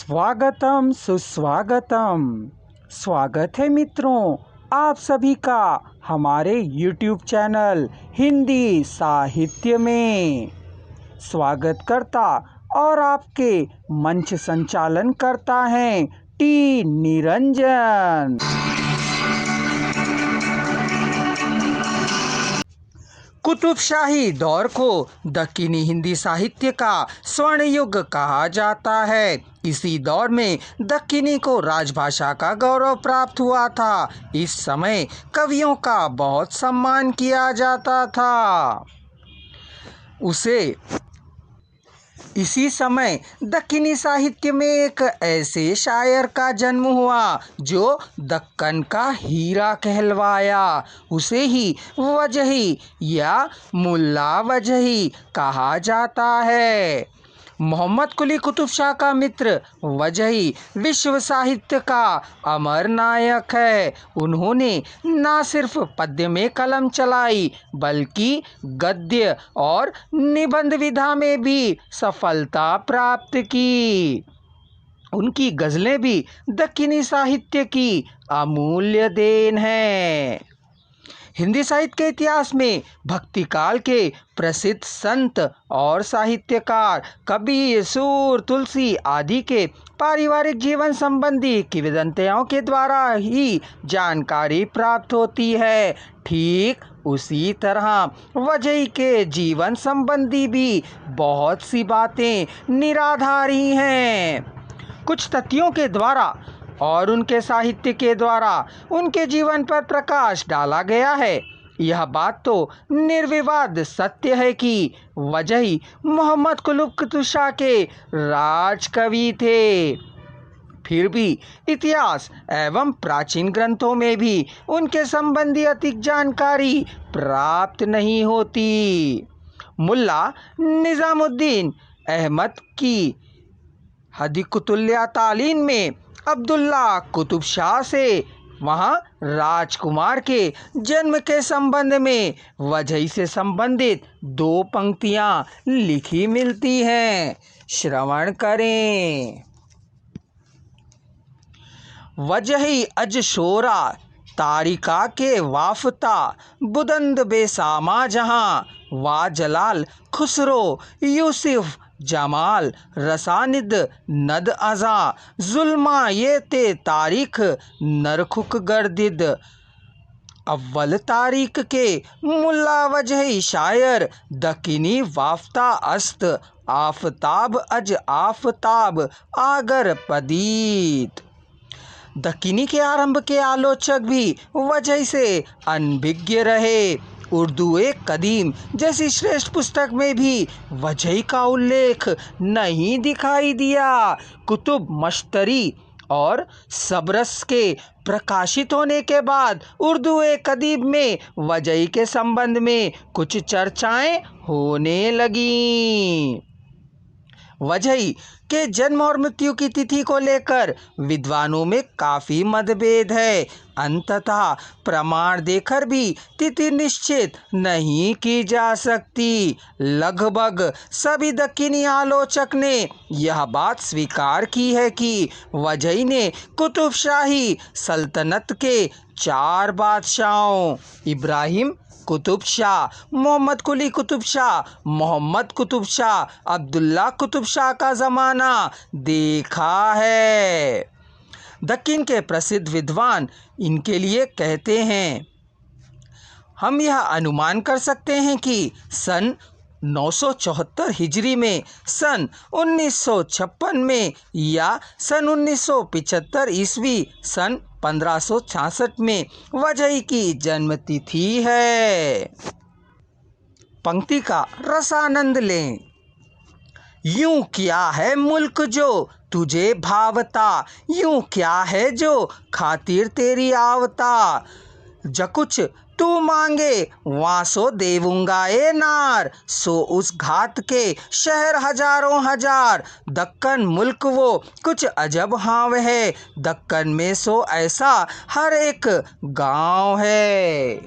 स्वागतम सुस्वागतम। स्वागत है मित्रों आप सभी का हमारे YouTube चैनल हिंदी साहित्य में। स्वागत करता और आपके मंच संचालन करता है टी निरंजन। कुतुबशाही दौर को दक्कनी हिंदी साहित्य का स्वर्ण युग कहा जाता है। इसी दौर में दक्कनी को राजभाषा का गौरव प्राप्त हुआ था। इस समय कवियों का बहुत सम्मान किया जाता था। इसी समय दक्कनी साहित्य में एक ऐसे शायर का जन्म हुआ जो दक्कन का हीरा कहलवाया। उसे ही वजही या मुल्ला वजही कहा जाता है। मोहम्मद कुली कुतुब शाह का मित्र वजही विश्व साहित्य का अमर नायक है। उन्होंने न सिर्फ पद्य में कलम चलाई बल्कि गद्य और निबंध विधा में भी सफलता प्राप्त की। उनकी गज़लें भी दक्कनी साहित्य की अमूल्य देन है। हिंदी साहित्य के इतिहास में भक्ति काल के प्रसिद्ध संत और साहित्यकार कबीर, सूर, तुलसी आदि के पारिवारिक जीवन संबंधी किंवदंतियों के द्वारा ही जानकारी प्राप्त होती है। ठीक उसी तरह वजही के जीवन संबंधी भी बहुत सी बातें निराधारी हैं। कुछ तथ्यों के द्वारा और उनके साहित्य के द्वारा उनके जीवन पर प्रकाश डाला गया है। यह बात तो निर्विवाद सत्य है कि वजही मोहम्मद कुतुब शाह के राजकवि थे। फिर भी इतिहास एवं प्राचीन ग्रंथों में भी उनके संबंधी अधिक जानकारी प्राप्त नहीं होती। मुल्ला निजामुद्दीन अहमद की हदीकुतुल्ला तालीन में अब्दुल्ला कुतुब शाह से वहाँ राजकुमार के जन्म के संबंध में वजही से संबंधित दो पंक्तियाँ लिखी मिलती हैं। श्रवण करें। वजही अज शोरा तारिका के वाफता बुदंद बेसामा जहाँ वा जलाल खुसरो यूसुफ जमाल रसानिद नद अज़ा जुल्मा ये ते तारीख नरखुक गर्दिद। अव्वल तारीख के मुल्ला वजही शायर दक्कनी वाफ्ता अस्त आफताब अज आफताब आगर पदीत। दक्कनी के आरंभ के आलोचक भी वजही से अनभिज्ञ रहे। उर्दू एक कदीम जैसी श्रेष्ठ पुस्तक में भी वजही का उल्लेख नहीं दिखाई दिया। कुतुब मश्तरी और सबरस के प्रकाशित होने के बाद उर्दू एक कदीम में वजही के संबंध में कुछ चर्चाएं होने लगीं। वजही के जन्म और मृत्यु की तिथि को लेकर विद्वानों में काफ़ी मतभेद है। अंततः प्रमाण देकर भी तिथि निश्चित नहीं की जा सकती। लगभग सभी दक्कनी आलोचक ने यह बात स्वीकार की है कि वजही ने कुतुबशाही सल्तनत के 4 बादशाहों इब्राहिम कुतुब शाह, मोहम्मद कुली कुतुब शाह, मोहम्मद कुतुब शाह, अब्दुल्ला कुतुब शाह का ज़माना देखा है। दक्कन के प्रसिद्ध विद्वान इनके लिए कहते हैं, हम यह अनुमान कर सकते हैं कि सन 974 हिजरी में, सन 1956 में या सन 1975 ईस्वी, सन 1566 में वजही की जन्मतिथि है। पंक्ति का रसानंद लें। यूं क्या है मुल्क जो तुझे भावता, यूं क्या है जो खातिर तेरी आवता, जो कुछ तू मांगे वहाँ सो देवूंगा ए नार, सो उस घात के शहर हजारों हजार, दक्कन मुल्क वो कुछ अजब हाव है, दक्कन में सो ऐसा हर एक गांव है।